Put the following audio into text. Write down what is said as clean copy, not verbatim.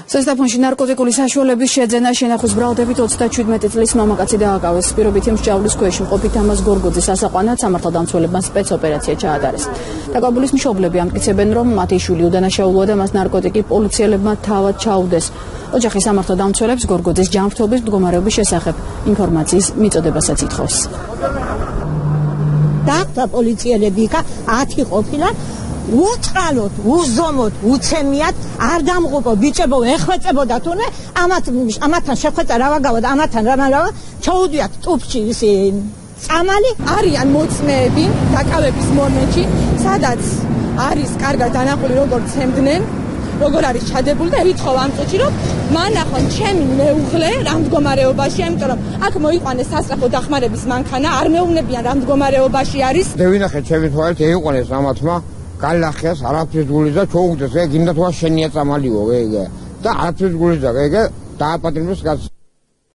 Სასტაფონში ნარკოტიკული საშუალების შეძენა შენახვის ბრალდებით 37 წლის მამაკაცი დააკავეს. პირობითი მსჯავრდის ქვეშ მყოფით ამას გორგოძის ასაყვანად სამართალდამცველებმა სპეცოპერაცია ჩაატარეს. დაკავებულის მშობლები ამტკიცებენ, რომ მათი შვილი უდანაშაულოა და მას ნარკოტიკი პოლიციელებმა თავად ჩაუდეს. ოჯახი სამართალდამცველებს გორგოძის ჯანმრთელობის მდგომარეობის შესახებ ინფორმაციის მიწოდებასაც ითხოვს. და პოლიციელები იქა 10 ყოფილან უწყალოდ, უზომოდ, უცემიათ არ დამღუპო ბიჭებო ეხვეწებოდა თუნე ამათთან შეხვეწა რა ვაგავდა ამათთან რა ჩაუდიათ ტუფში ისი წამალი არიან მოწმეები დაკავების მომენტში სადაც არის კარგად დანახული როგორ ცემდნენ როგორ არის ჩადებული და ვითხოვ ამ წუთში რომ მანახონ ჩემი მეუღლე რა მდგომარეობაში ამიტომ რომ აქ მოიყვანეს სასწრაფო დახმარების მანქანა არ მეუბნებიან რა მდგომარეობაში არის დევინახე ჩემი თვალით ეიყვანეს ამათმა გალახეს არაფრის გულიზა ჩოუგდეს გინდა თვა შენია წამალიო და არაფრის გულიზა დააპატიმრეს